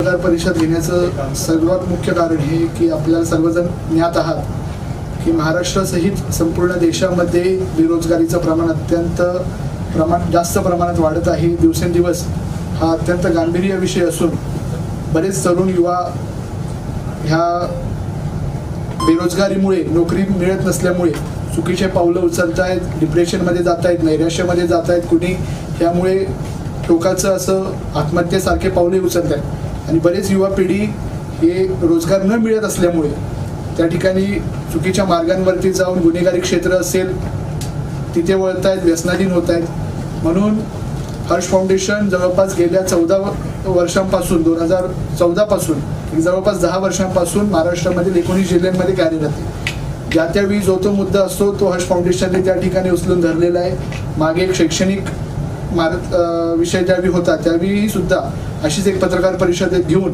पत्रकार परिषद घेण्याचं सर्वात मुख्य कारण हे की आपल्याला सर्वजण ज्ञात आहात की महाराष्ट्रासहित संपूर्ण देशामध्ये बेरोजगारीचं प्रमाण जास्त प्रमाणात वाढत आहे. दिवसेंदिवस हा अत्यंत गांभीर्य विषय असून बरेच तरुण युवा ह्या बेरोजगारीमुळे, नोकरी मिळत नसल्यामुळे चुकीचे पावलं उचलत आहेत, डिप्रेशनमध्ये जात आहेत, नैराश्यामध्ये जात आहेत. कुणी त्यामुळे टोकाचं असं आत्महत्येसारखे पावले उचलत आहेत आणि बरेच युवा पिढी हे रोजगार न मिळत असल्यामुळे त्या ठिकाणी चुकीच्या मार्गांवरती जाऊन गुन्हेगारी क्षेत्र असेल तिथे वळत आहेत, व्यसनाधीन होत आहेत. म्हणून हर्ष फाउंडेशन जवळपास गेल्या 14 वर्षांपासून 2014 पासून जवळपास 10 वर्षांपासून महाराष्ट्रामधील 19 जिल्ह्यांमध्ये कार्यरत आहे. ज्या त्यावेळी जो तो मुद्दा असतो तो हर्ष फाउंडेशनने त्या ठिकाणी उचलून धरलेला आहे. मागे एक शैक्षणिक विषय ज्यावेळी होता त्यावेळी सुद्धा अशीच एक पत्रकार परिषद घेऊन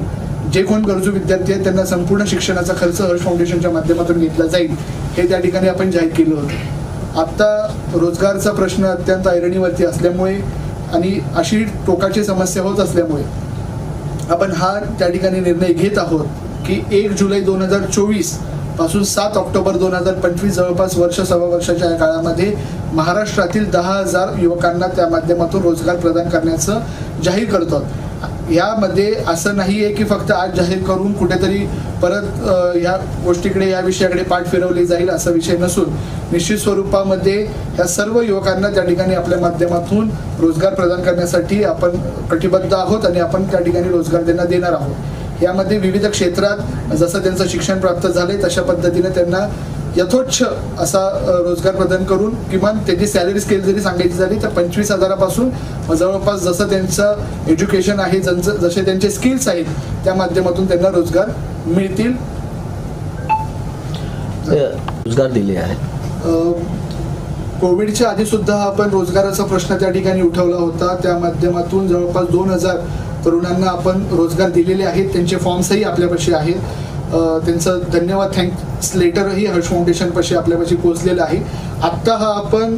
जे कोण गरजू विद्यार्थी आहेत त्यांना संपूर्ण शिक्षणाचा खर्च हर्ष फाउंडेशनच्या माध्यमातून घेतला जाईल हे त्या ठिकाणी आपण जाहीर केलं होतं. आत्ता रोजगारचा प्रश्न अत्यंत ऐरणीवरती असल्यामुळे आणि अशी टोकाची समस्या होत असल्यामुळे आपण हा त्या ठिकाणी निर्णय घेत आहोत की 1 जुलै 2024 पासून 7 ऑक्टोबर 2025 जवळपास सव्वा वर्षाच्या या काळामध्ये महाराष्ट्रातील 10,000 युवकांना त्या माध्यमातून रोजगार प्रदान करण्याचं जाहीर करतो. यामध्ये असं नाही आहे की फक्त आज जाहीर करून कुठेतरी परत या गोष्टीकडे, या विषयाकडे पाठ फिरवली जाईल असा विषय नसून निश्चित स्वरूपामध्ये या सर्व युवकांना त्या ठिकाणी आपल्या माध्यमातून रोजगार प्रदान करण्यासाठी आपण कटिबद्ध आहोत आणि आपण त्या ठिकाणी रोजगार त्यांना देणार आहोत. यामध्ये विविध क्षेत्रात जसं त्यांचं शिक्षण प्राप्त झाले तशा पद्धतीने त्यांना यथोच्छ असा रोजगार प्रदान करून किमान त्याची सॅलरी स्केल जरी सांगायची झाली तर 25,000पासून जवळपास जसं त्यांचं एज्युकेशन आहे, जसे त्यांचे स्किल्स आहेत त्या माध्यमातून त्यांना रोजगार मिळतील. रोजगार दिले आहेत. कोविडच्या आधी सुद्धा आपण रोजगाराचा प्रश्न त्या ठिकाणी उठवला होता. त्या माध्यमातून जवळपास 2,000 तरुणांना आपण रोजगार दिलेले आहेत. त्यांचे फॉर्म्सही आपल्यापाशी आहेत. त्यांचं धन्यवाद थँक्स लेटरही हर्ष फाउंडेशनपाशी आपल्यापाशी पोहोचलेलं आहे. आत्ता हा आपण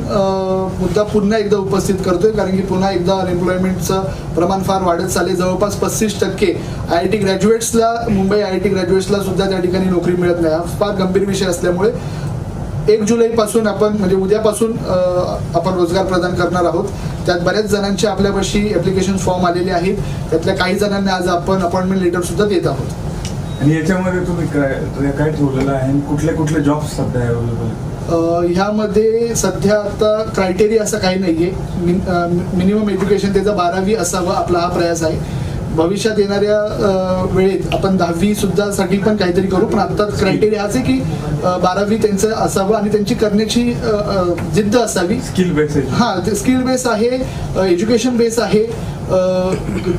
मुद्दा पुन्हा एकदा उपस्थित करतोय कारण की पुन्हा एकदा अनएम्प्लॉयमेंटचं प्रमाण फार वाढत चालले. जवळपास 35% IIT ग्रॅज्युएट्सला, मुंबई IIT ग्रॅज्युएट्सला सुद्धा त्या ठिकाणी नोकरी मिळत नाही. हा फार गंभीर विषय असल्यामुळे 1 जुलैपासून आपण म्हणजे उद्यापासून आपण रोजगार प्रदान करणार आहोत. त्यात बऱ्याच जणांचे आपल्यापाशी ॲप्लिकेशन फॉर्म आलेले आहेत. त्यातल्या काही जणांना आज आपण अपॉइंटमेंट लेटर सुद्धा देत आहोत. आणि याच्यामध्ये तुम्ही काय ठेवलेलं आहे आणि कुठले जॉब्स सध्या अवेलेबल? ह्यामध्ये सध्या आता क्रायटेरिया असं काही नाहीये. मिनिमम एज्युकेशन त्याचं 12वी असावं आपला हा प्रयास आहे. भविष्यात येणाऱ्या वेळेत आपण 10वी सुद्धा साठी पण काहीतरी करू, पण आता क्रायटेरिया हाच आहे की 12वी त्यांचं असावं आणि त्यांची करण्याची जिद्द असावी. स्किल बेस आहे. ते स्किल बेस आहे, एज्युकेशन बेस आहे.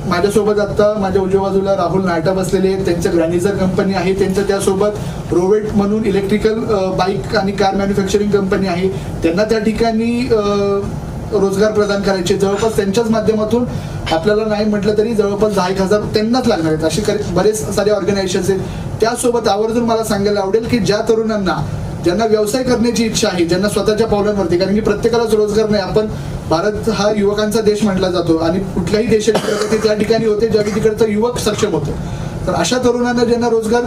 माझ्यासोबत आता माझ्या उजव्या बाजूला राहुल नाटा बसलेले आहेत. त्यांचं ग्रॅनिझर कंपनी आहे. त्यांचं त्यासोबत रोवेट म्हणून इलेक्ट्रिकल बाईक आणि कार मॅन्युफॅक्चरिंग कंपनी आहे. त्यांना त्या ठिकाणी रोजगार प्रदान करायचे. जवळपास त्यांच्याच माध्यमातून आपल्याला नाही म्हटलं तरी जवळपास 10,000 त्यांनाच लागणार आहेत. असे बरेच सारे ऑर्गनायझेशन्स आहेत. त्यासोबत आवर्जून मला सांगायला आवडेल की ज्या तरुणांना, ज्यांना व्यवसाय करण्याची इच्छा आहे, ज्यांना स्वतःच्या पावलांवरती, कारण की प्रत्येकालाच रोजगार नाही. आपण भारत हा युवकांचा देश म्हटला जातो आणि कुठल्याही देशाची प्रगती त्या ठिकाणी होते ज्यावेळी तिकडचा युवक सक्षम होतो. तर अशा तरुणांना ज्यांना रोजगार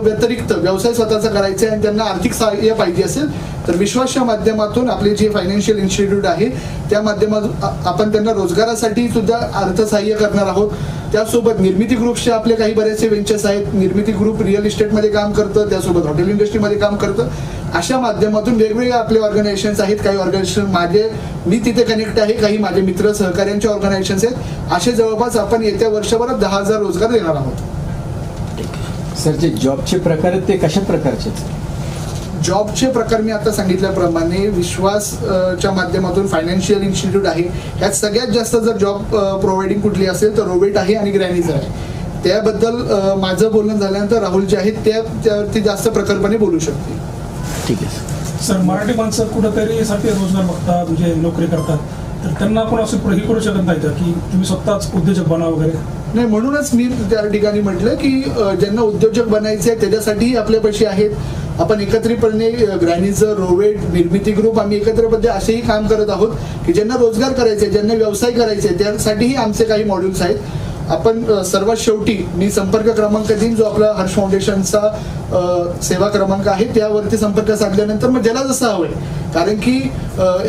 व्यतिरिक्त व्यवसाय स्वतःचा करायचा आहे आणि त्यांना आर्थिक सहाय्य पाहिजे असेल तर विश्वासच्या माध्यमातून आपले जे फायनान्शियल इन्स्टिट्यूट आहे त्या माध्यमातून आपण त्यांना रोजगारासाठी सुद्धा अर्थसहाय्य करणार आहोत. त्यासोबत निर्मिती ग्रुपचे आपले काही बरेचसे वेंचर्स आहेत. निर्मिती ग्रुप रिअल इस्टेटमध्ये काम करतं, त्यासोबत हॉटेल इंडस्ट्रीमध्ये काम करतं. अशा माध्यमातून वेगवेगळे आपले ऑर्गनायझेशन्स आहेत. काही ऑर्गनायझेशन मी तिथे कनेक्ट आहे, काही माझे मित्र सहकार्यांचे ऑर्गनायझेशन्स आहेत. असे जवळपास आपण येत्या वर्षभरात 10,000 रोजगार देणार आहोत. सर, जे जॉबचे प्रकार आहेत ते कशा प्रकारचे? जॉबचे प्रकार मी आता सांगितल्याप्रमाणे विश्वासच्या माध्यमातून फायनान्शियल इन्स्टिट्यूट आहे. ह्यात सगळ्यात जास्त जर जॉब प्रोव्हाइडिंग कुठली असेल तर रोवेट आहे आणि ग्रॅनिझर आहे. त्याबद्दल माझं बोलणं झाल्यानंतर राहुल जे आहेत त्यावरती जास्त प्रखरपणे बोलू शकते. ठीक आहे सर. मराठी माणसं कुठंतरी साठी रोजगार बघतात, म्हणजे नोकरी करतात, तर त्यांना आपण असं हे करू शकत नाही की तुम्ही स्वतःच उद्योजक बना वगैरे? नाही, म्हणूनच मी त्या ठिकाणी म्हटलं की ज्यांना उद्योजक बनायचे आहे त्याच्यासाठीही आपल्यापाशी आहेत. आपण एकत्रितपणे ग्रॅनिझर, रोवेट, निर्मिती ग्रुप आम्ही एकत्रपणे असेही काम करत आहोत की ज्यांना रोजगार करायचे, ज्यांना व्यवसाय करायचे त्यासाठीही आमचे काही मॉड्यूल्स आहेत. आपण सर्वात शेवटी मी संपर्क क्रमांक देईन, जो आपला हर्ष फाउंडेशनचा सेवा क्रमांक आहे त्यावरती संपर्क साधल्यानंतर मग ज्याला जसं हवंय, कारण की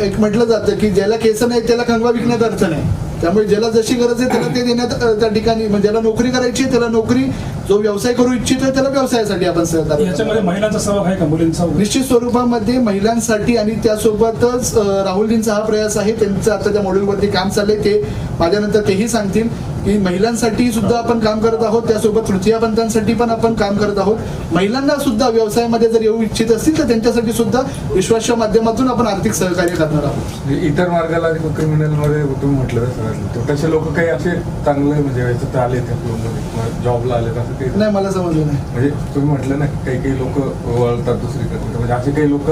एक म्हटलं जातं की ज्याला केस नाही त्याला कंगवा विकण्यात अर्थ नाही. त्यामुळे ज्याला जशी गरज आहे त्याला ते देण्यात त्या ठिकाणी, म्हणजे ज्याला नोकरी करायची आहे त्याला नोकरी, जो व्यवसाय करू इच्छितोय त्याला व्यवसायासाठी आपण सहकार्य याच्यामध्ये करणार. महिलांचा सहभाग आहे का, मुलींचा वगैरे? निश्चित स्वरूपामध्ये महिलांसाठी आणि त्यासोबतच राहुलजींचा हा प्रयास आहे, त्यांचं आता त्या मॉड्यूलवरती काम चाललंय, ते माझ्यानंतर तेही सांगतील की महिलांसाठी सुद्धा आपण काम करत आहोत, त्यासोबत तृतीयपंथांसाठी पण आपण काम करत आहोत. महिलांना सुद्धा व्यवसायामध्ये जर येऊ इच्छित असतील तर त्यांच्यासाठी सुद्धा विश्वासच्या माध्यमातून आपण आर्थिक सहकार्य करणार आहोत. इतर मार्गाला क्रिमिनल मध्ये तुम्ही म्हटलं सगळ्यात तसे लोक काही असे चांगले म्हणजे याच्यात आले त्या फ्लोमध्ये जॉबला आले असं काही नाही, मला समजलं नाही. म्हणजे तुम्ही म्हटलं ना काही काही लोक वळतात दुसरीकडे, म्हणजे असे काही लोक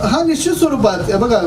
हा निश्चित स्वरूपात हे बघा,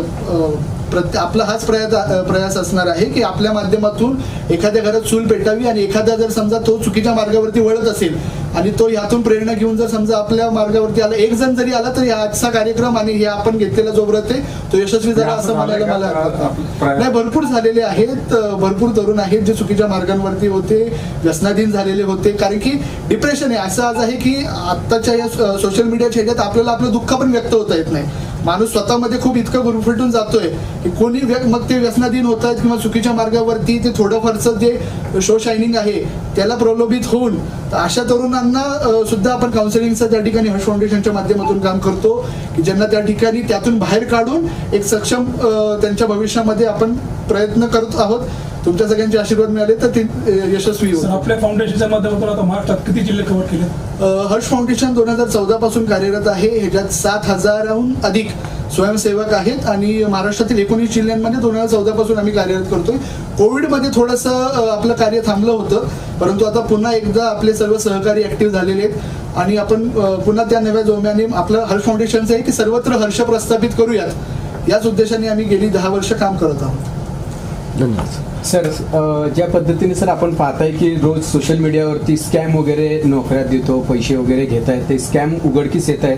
आपला हाच प्रयास असणार आहे की आपल्या माध्यमातून एखाद्या घरात चूल पेटावी आणि एखादा जर समजा तो चुकीच्या मार्गावरती वळत असेल आणि तो यातून प्रेरणा घेऊन जर समजा आपल्या मार्गावरती आला, एक जण जरी आला तरी आजचा कार्यक्रम आणि हे आपण घेतलेला जो व्रत आहे तो यशस्वी झाला असं म्हणायला मला हरकत नाही. भरपूर झालेले आहेत, भरपूर तरुण आहेत जे चुकीच्या मार्गांवरती होते, व्यसनाधीन झालेले होते. कारण की डिप्रेशन आहे असं आज आहे की आत्ताच्या या सोशल मीडियाच्या ह्याच्यात आपल्याला आपलं दुःख पण व्यक्त होता येत नाही. माणूस स्वतःमध्ये खूप इतकं गुरफटून जातोय की कोणी मग ते व्यसनाधीन होत आहेत किंवा चुकीच्या मार्गावरती ते थोडंफारचं जे शो शायनिंग आहे त्याला प्रलोभित होऊन अशा तरुणांना सुद्धा आपण काउन्सिलिंगचं त्या ठिकाणी हर्ष फाउंडेशनच्या माध्यमातून काम करतो की ज्यांना त्या ठिकाणी त्यातून बाहेर काढून एक सक्षम त्यांच्या भविष्यामध्ये आपण प्रयत्न करत आहोत. तुमच्या सगळ्यांचे आशीर्वाद मिळाले तर ते यशस्वी सर, होईल. आपल्या फाउंडेशनच्या माध्यमातून आता महाराष्ट्रात किती जिल्हे कव्हर केले? हर्ष फाउंडेशन 2014 पासून कार्यरत आहे. ह्याच्यात 7,000हून अधिक स्वयंसेवक आहेत आणि महाराष्ट्रातील 19 जिल्ह्यांमध्ये 2014 पासून आम्ही कार्यरत करतोय. कोविडमध्ये थोडंसं आपलं कार्य थांबलं होतं, परंतु आता पुन्हा एकदा आपले सर्व सहकारी ऍक्टिव्ह झालेले आहेत आणि आपण पुन्हा त्या नव्या जोम्याने आपलं हर्ष फाउंडेशनचं आहे की सर्वत्र हर्ष प्रस्थापित करूयात, याच उद्देशाने आम्ही गेली 10 वर्ष काम करत आहोत. धन्यवाद. सर, ज्या पद्धतीने सर आपण पाहताय की रोज सोशल मीडियावरती स्कॅम वगैरे नोकऱ्या देतो, पैसे वगैरे घेत आहेत, ते स्कॅम उघडकीस येत आहेत,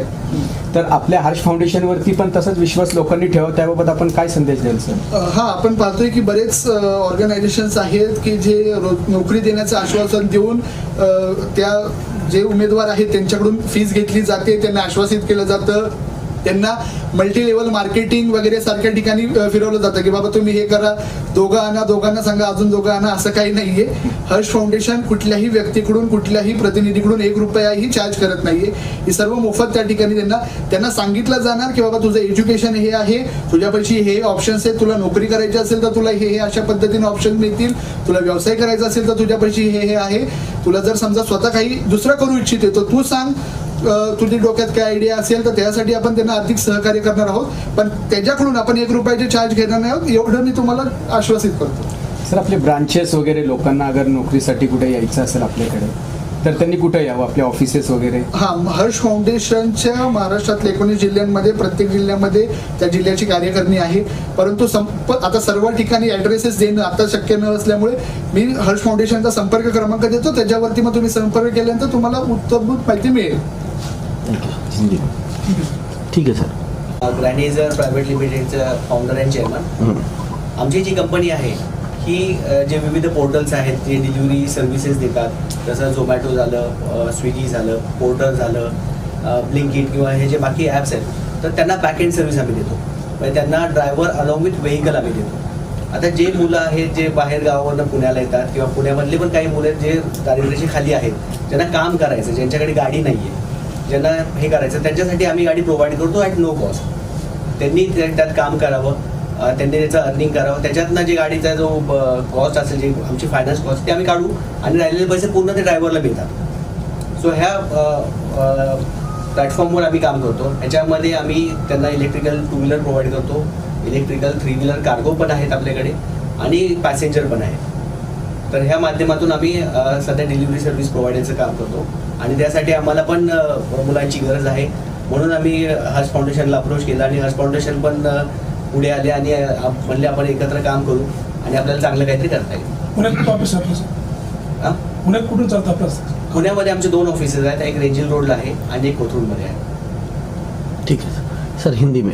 तर आपल्या हर्ष फाउंडेशनवरती पण तसाच विश्वास लोकांनी ठेवा, त्याबाबत आपण काय संदेश द्याल सर? हा, आपण पाहतोय की बरेच ऑर्गनायझेशन्स आहेत की जे नोकरी देण्याचं आश्वासन देऊन त्या जे उमेदवार आहेत त्यांच्याकडून फीस घेतली जाते, त्यांना आश्वासित केलं जातं, त्यांना मल्टी लेवल मार्केटिंग वगैरे सारख्या ठिकाणी फिरवलं जातं की बाबा तुम्ही हे करा, दोघांना सांगा, अजून दोघं आणा, असं काही नाहीये. हर्ष फाउंडेशन कुठल्याही व्यक्तीकडून, कुठल्याही प्रतिनिधीकडून 1 रुपयाही चार्ज करत नाहीये. ही सर्व मोफत त्या ठिकाणी त्यांना सांगितलं जाणार की बाबा तुझं एज्युकेशन हे आहे, तुझ्यापाशी हे ऑप्शन्स आहेत, तुला नोकरी करायची असेल तर तुला हे अशा पद्धतीने ऑप्शन मिळतील, तुला व्यवसाय करायचा असेल तर तुझ्यापाशी हे आहे, तुला जर समजा स्वतः काही दुसरं करू इच्छिते तर तू सांग, तुझी डोक्यात काय आयडिया असेल तर त्यासाठी आपण त्यांना आर्थिक सहकार्य करणार आहोत, पण त्याच्याकडून आपण 1 रुपयाचे चार्ज घेणार नाही आहोत, एवढं मी तुम्हाला आश्वासित करतो. सर, आपले ब्रांचेस वगैरे लोकांना अगर नोकरीसाठी कुठे यायचं असेल आपल्याकडे तर त्यांनी कुठे यावं, आपले ऑफिसेस वगैरे? हा, हर्ष फाउंडेशनच्या महाराष्ट्रातल्या 19 जिल्ह्यांमध्ये प्रत्येक जिल्ह्यामध्ये त्या जिल्ह्याची कार्यकारिणी आहे, परंतु आता सर्व ठिकाणी ऍड्रेसेस देणं आता शक्य न असल्यामुळे मी हर्ष फाउंडेशनचा संपर्क क्रमांक देतो, त्याच्यावरती मग तुम्ही संपर्क केल्यानंतर तुम्हाला उत्तरभूत माहिती मिळेल. हिंदी. ठीक आहे सर. ग्रॅनिझर प्रायव्हेट लिमिटेडचं फाउंडर अँड चेअरमन. आमची जी कंपनी आहे ही जे विविध पोर्टल्स आहेत जे डिलिव्हरी सर्व्हिसेस देतात, जसं झोमॅटो झालं, स्विगी झालं, पोर्टर झालं, ब्लिंकिट किंवा हे जे बाकी ॲप्स आहेत, तर त्यांना बॅक एंड सर्व्हिस आम्ही देतो. म्हणजे त्यांना ड्रायव्हर अलॉंग विथ व्हेकल आम्ही देतो. आता जे मुलं आहेत जे बाहेर गावावरनं पुण्याला येतात किंवा पुण्यामधले पण काही मुलं आहेत जे दारिद्र्याची खाली आहेत, ज्यांना काम करायचं, ज्यांच्याकडे गाडी नाही आहे, ज्यांना हे करायचं, त्यांच्यासाठी आम्ही गाडी प्रोव्हाइड करतो ॲट नो कॉस्ट. त्यांनी त्यात काम करावं, त्यांनी त्याचं अर्निंग करावं, त्याच्यातनं जे गाडीचा जो कॉस्ट असेल, जी आमची फायनान्स कॉस्ट, ते आम्ही काढू आणि राहिलेले पैसे पूर्ण ते ड्रायव्हरला मिळतात. सो ह्या प्लॅटफॉर्मवर आम्ही काम करतो. ह्याच्यामध्ये आम्ही त्यांना इलेक्ट्रिकल 2 व्हीलर प्रोव्हाइड करतो, इलेक्ट्रिकल 3 व्हीलर कार्गो पण आहेत आपल्याकडे आणि पॅसेंजर पण आहे. तर ह्या माध्यमातून आम्ही सध्या डिलिव्हरी सर्व्हिस प्रोव्हाइडरचं काम करतो आणि त्यासाठी आम्हाला पण मुलांची गरज आहे, म्हणून आम्ही हर्ष फाउंडेशनला अप्रोच केला आणि हर्ष फाउंडेशन पण पुढे आले आणि म्हणले आपण एकत्र काम करू आणि आपल्याला चांगलं काहीतरी करता येईल. पुण्यात कुठं ऑफिस आहे आपलं? हां, पुण्यात कुठून चालतं आपलं? पुण्यामध्ये आमचे 2 ऑफिसेस आहेत, एक रेंजल रोडला आहे आणि एक कोथरूडमध्ये आहे. ठीक है सर. हिंदी में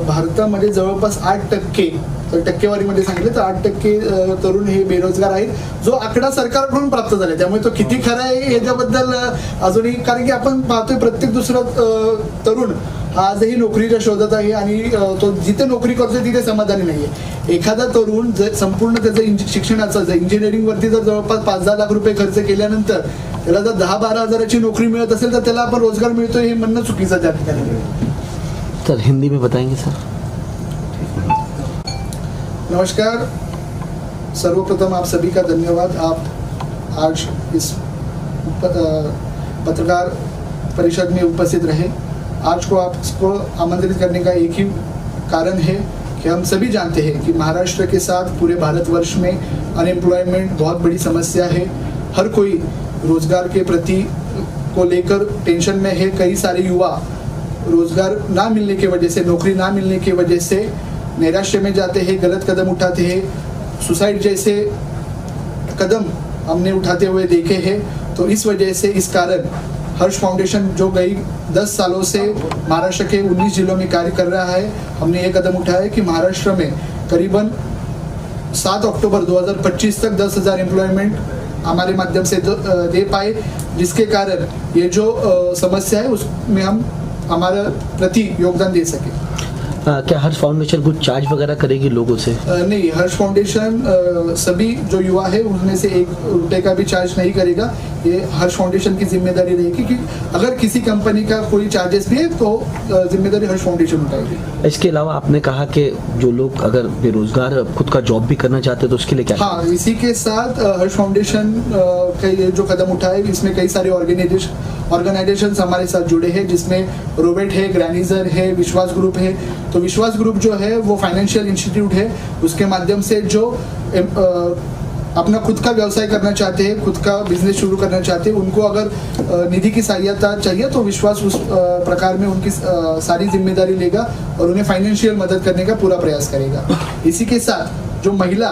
भारतामध्ये जवळपास 8% तर टक्केवारीमध्ये सांगितलं तर 8% तरुण हे बेरोजगार आहेत, जो आकडा सरकारकडून प्राप्त झाला. त्यामुळे तो किती खरा आहे याच्याबद्दल अजूनही, कारण की आपण पाहतोय प्रत्येक दुसरा तरुण आजही नोकरीच्या शोधात आहे आणि तो जिथे नोकरी करतोय तिथे समाधानी नाहीये. एखादा तरुण जर संपूर्ण त्याचं शिक्षणाचं जर इंजिनिअरिंगवरती जर जवळपास 5-10 लाख रुपये खर्च केल्यानंतर त्याला जर 10-12 हजाराची नोकरी मिळत असेल तर त्याला आपण रोजगार मिळतोय हे म्हणणं चुकीचं त्या ठिकाणी. सर हिंदी में बताएंगे सर. नमस्कार, सर्वप्रथम आप सभी का धन्यवाद. आप आज इस पत्रकार परिषद में उपस्थित रहे. आज को आपको आमंत्रित करने का एक ही कारण है कि हम सभी जानते हैं कि महाराष्ट्र के साथ पूरे भारतवर्ष में अनएम्प्लॉयमेंट बहुत बड़ी समस्या है. हर कोई रोजगार के प्रति को लेकर टेंशन में है. कई सारे युवा रोजगार ना मिलने की वजह से, नौकरी ना मिलने की वजह से नैराश्य में जाते हैं, गलत कदम उठाते हैं, सुसाइड जैसे कदम हमने उठाते हुए देखे हैं. तो इस वजह से, इस कारण हर्ष फाउंडेशन जो गई 10 सालों से महाराष्ट्र के 19 जिलों में कार्य कर रहा है, हमने ये कदम उठाया है कि महाराष्ट्र में करीबन 7 अक्टूबर 2025 तक 10,000 एम्प्लॉयमेंट हमारे माध्यम से दे पाए, जिसके कारण ये जो समस्या है उसमें हम हमारा प्रति योगदान दे सके. क्या हर्ष फाउंडेशन कुछ चार्ज वगैरह करेगी लोगों से? नहीं, हर्ष फाउंडेशन सभी जो युवा है उनमें से 1 रुपये का भी चार्ज नहीं करेगा. ये हर्ष फाउंडेशन की जिम्मेदारी रहेगी कि अगर किसी कंपनी का कोई चार्जेस भी है तो जिम्मेदारी हर्ष फाउंडेशन उठाएगी. इसके अलावा आपने कहा कि जो लोग अगर बेरोजगार खुद का जॉब भी करना चाहते हैं तो उसके लिए क्या? हाँ, इसी के साथ हर्ष फाउंडेशन का ये जो कदम उठाए, इसमें कई सारे ऑर्गेनाइजेशन हमारे साथ जुड़े हैं, जिसमें रोवेट है, ग्रैनिजर है, विश्वास ग्रुप है. तो विश्वास ग्रुप जो है वो फाइनेंशियल इंस्टीट्यूट है, उसके माध्यम से जो अपना खुद का व्यवसाय करना चाहते हैं, खुद का बिजनेस शुरू करना चाहते हैं, उनको अगर निधि की सहायता चाहिए तो विश्वास उस प्रकार में उनकी सारी जिम्मेदारी लेगा और उन्हें फाइनेंशियल मदद करने का पूरा प्रयास करेगा. इसी के साथ जो महिला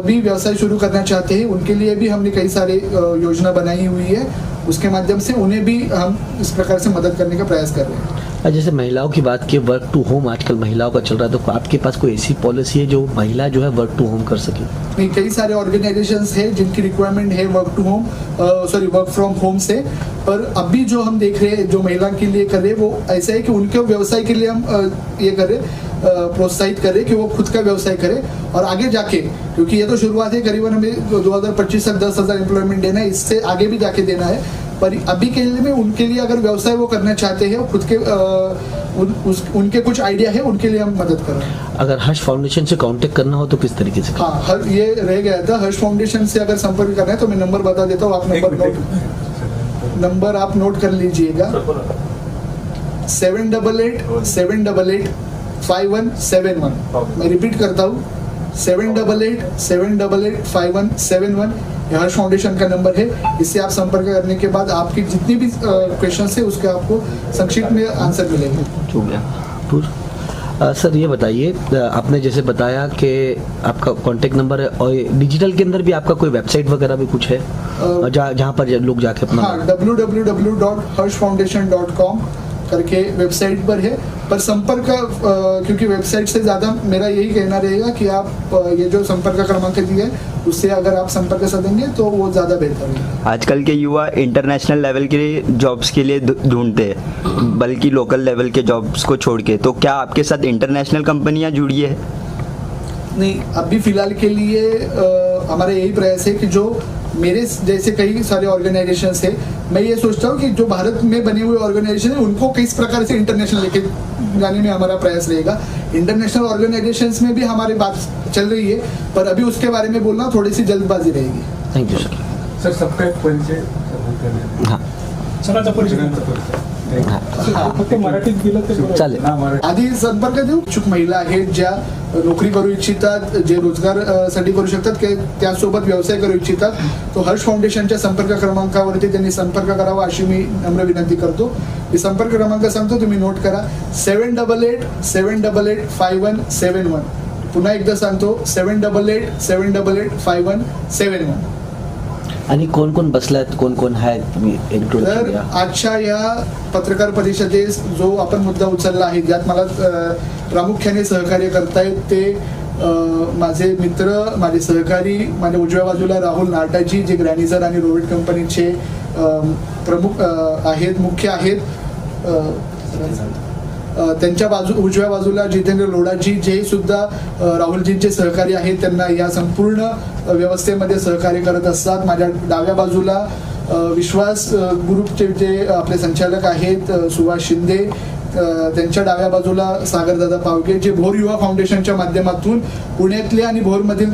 भी व्यवसाय शुरू करना चाहते हैं उनके लिए भी हमने कई सारे योजना बनाई हुई है, उसके माध्यम से उन्हें भी हम इस प्रकार से मदद करने का प्रयास कर रहे हैं. जैसे महिलाओं की बात की, वर्क टू होम आजकल महिलाओं का चल रहा है, तो आपके पास कोई ऐसी पॉलिसी है जो महिला जो है वर्क टू होम कर सके? नहीं, कई सारे ऑर्गेनाइजेशंस हैं जिनकी रिक्वायरमेंट है वर्क फ्रॉम होम से, पर अभी जो हम देख रहे हैं जो महिला के लिए कर रहे हैं वो ऐसा है कि उनके व्यवसाय के लिए हम ये कर रहे प्रोत्साहित कर रहे कि वो खुद का व्यवसाय करे और आगे जाके, क्योंकि ये तो शुरुआत है, करीबन हमें 2025 तक 10,000 एम्प्लॉयमेंट देना है, इससे आगे भी जाके देना है. पर अभी के लिए उनके लिए अगर व्यवसाय वो करना चाहते हैं, खुद के उनके कुछ आइडिया है, उनके लिए हम मदद कर रहे हैं. अगर हर्ष फाउंडेशन से कांटेक्ट करना हो तो किस तरीके से? हाँ, ये रह गया था. हर्ष फाउंडेशन से अगर संपर्क करना है तो मैं नंबर बता देता हूँ, आप नंबर आप नोट कर लीजिएगा. 788-788-5171. मैं रिपीट करता हूँ, 788-788-5171. ये हर्ष फाउंडेशन का नंबर है. इससे आप संपर्क करने के बाद आपकी जितनी भी क्वेश्चन है उसके आपको संक्षिप्त में आंसर मिलेंगे. हो गया. सर ये बताइए, आपने जैसे बताया कि आपका कांटेक्ट नंबर है और डिजिटल के अंदर भी आपका कोई वेबसाइट वगैरह भी कुछ है जहाँ पर लोग जाके अपना? हाँ, www.harshfoundation.com करके वेबसाइट पर है. पर संपर्क क्योंकि वेबसाइट से ज़्यादा मेरा यही कहना रहेगा कि आप ये जो संपर्क क्रमांक दिए है उससे अगर आप संपर्क साधेंगे तो वो ज़्यादा बेहतर है. आजकल के युवा इंटरनेशनल लेवल के जॉब्स के लिए ढूंढते हैं, बल्कि लोकल लेवल के जॉब्स को छोड़ के. तो क्या आपके साथ इंटरनेशनल कंपनियां जुड़ी है? नहीं, अभी फिलहाल के लिए हमारा यही प्रयास है कि जो मेरे जैसे कई सारे ऑर्गेनाइजेशंस है, मैं ये सोचता हूँ कि जो भारत में बने हुए ऑर्गेनाइजेशन है उनको किस प्रकार से इंटरनेशनल लेके जाने में हमारा प्रयास रहेगा. इंटरनेशनल ऑर्गेनाइजेशंस में भी हमारी बात चल रही है, पर अभी उसके बारे में बोलना थोड़ी सी जल्दबाजी रहेगी. Thank you sir. सर, सबका एक परिचय. हां, सगळ्यांचा परिचय फक्त मराठीत दिलं तर बरं. चालेल. आधी संपर्क देऊ. इच्छुक महिला आहेत ज्या नोकरी करू इच्छितात, जे रोजगारसाठी करू शकतात, त्यासोबत व्यवसाय करू इच्छितात, तो हर्ष फाउंडेशनच्या संपर्क क्रमांकावरती त्यांनी संपर्क करावा अशी मी नम्र विनंती करतो. मी संपर्क क्रमांक सांगतो, तुम्ही नोट करा. 788-788-5171. पुन्हा एकदा सांगतो, 788-788-5171. आणि कोण कोण बसलात, कोण कोण आहेत, तुम्ही इंट्रोड्यूस तर करा. आजच्या या पत्रकार परिषदेस जो आपण मुद्दा उचलला आहे, ज्यात मला प्रामुख्याने सहकार्य करतायत ते माझे मित्र, माझे सहकारी, माझ्या उजव्या बाजूला राहुल नाटाजी जे ग्रॅनिझर आणि रोवेट कंपनीचे प्रमुख आहेत, मुख्य आहेत. त्यांच्या उजव्या बाजूला जितेंद्र लोढाजी जे सुद्धा राहुलजींचे सहकारी आहेत, त्यांना या संपूर्ण व्यवस्थेमध्ये सहकार्य करत असतात. माझ्या डाव्या बाजूला विश्वास ग्रुपचे जे आपले संचालक आहेत सुभाष शिंदे, त्यांच्या डाव्या बाजूला सागरदादा पावगे जे भोर युवा फाउंडेशनच्या माध्यमातून पुण्यातले आणि भोरमधील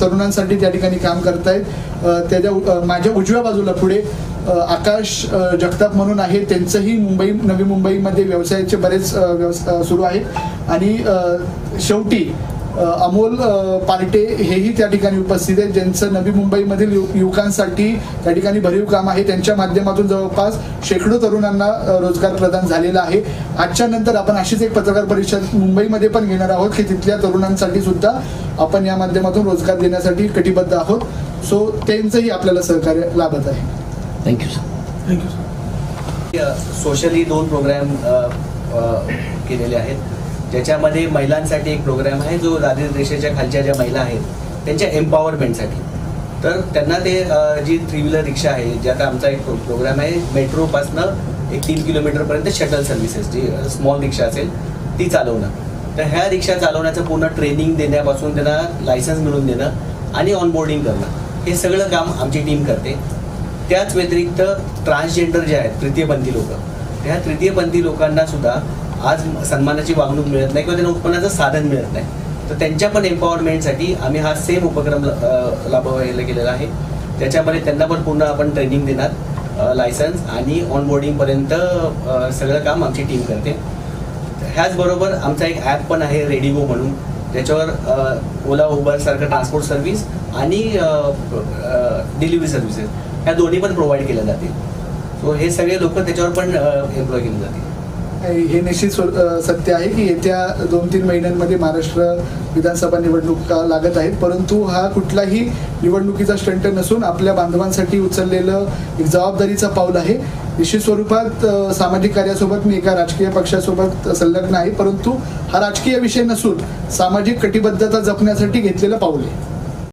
तरुणांसाठी त्या ठिकाणी काम करतायत. माझ्या उजव्या बाजूला पुढे आकाश जगताप म्हणून आहे, त्यांचंही नवी मुंबईमध्ये व्यवसायाचे बरेच सुरू आहेत. आणि शेवटी अमोल पार्टे हेही त्या ठिकाणी उपस्थित आहेत, ज्यांचं नवी मुंबईमधील युवकांसाठी त्या ठिकाणी भरीव काम आहे. त्यांच्या माध्यमातून जवळपास शेकडो तरुणांना रोजगार प्रदान झालेला आहे. आजच्या नंतर आपण अशीच एक पत्रकार परिषद मुंबईमध्ये पण घेणार आहोत की तिथल्या तरुणांसाठी सुद्धा आपण या माध्यमातून रोजगार देण्यासाठी कटिबद्ध आहोत. सो त्यांचंही आपल्याला सहकार्य लाभत आहे. Thank you sir. Thank you sir. Socially 2 programme केलेले आहेत, ज्याच्यामध्ये महिलांसाठी एक प्रोग्राम आहे जो दारिद्र्य रेषेच्या खालच्या ज्या महिला आहेत त्यांच्या एम्पॉवरमेंटसाठी. तर त्यांना ते जी 3 व्हीलर रिक्षा आहे, ज्यात आमचा एक प्रोग्राम आहे मेट्रोपासनं एक 3 किलोमीटरपर्यंत शटल सर्व्हिसेस, जी स्मॉल रिक्षा असेल ती चालवणं. तर ह्या रिक्षा चालवण्याचं पूर्ण ट्रेनिंग देण्यापासून त्यांना लायसन्स मिळवून देणं आणि ऑनबोर्डिंग करणं, हे सगळं काम आमची टीम करते. त्याच व्यतिरिक्त ट्रान्सजेंडर जे आहेत, तृतीयपंथी लोक, त्या तृतीयपंथी लोकांना सुद्धा आज सन्मानाची वागणूक मिळत नाही किंवा त्यांना उत्पन्नाचं साधन मिळत नाही. तर त्यांच्या पण एम्पॉवरमेंटसाठी आम्ही हा सेम उपक्रम राबवायला गेलेला आहे. त्याच्यामध्ये त्यांना पण पूर्ण आपण ट्रेनिंग देणार, लायसन्स आणि ऑनबोर्डिंगपर्यंत सगळं काम आमची टीम करते. ह्याचबरोबर आमचा एक ॲप पण आहे रेडिगो म्हणून, त्याच्यावर ओला उबरसारखं ट्रान्सपोर्ट सर्व्हिस आणि डिलिव्हरी सर्व्हिसेस ह्या दोन्ही पण प्रोव्हाइड केल्या जातील. सो हे सगळे लोक त्याच्यावर पण एम्प्लॉय केले जातील. हे निश्चित सत्य आहे की येत्या 2-3 महिन्यांमध्ये महाराष्ट्र विधानसभा निवडणुका लागत आहेत, परंतु हा कुठलाही निवडणुकीचा स्टंट नसून आपल्या बांधवांसाठी उचललेलं एक जबाबदारीचा पाऊल आहे. निश्चित स्वरूपात सामाजिक कार्यासोबत मी एका राजकीय पक्षासोबत संलग्न आहे, परंतु हा राजकीय विषय नसून सामाजिक कटिबद्धता जपण्यासाठी घेतलेलं पाऊल आहे.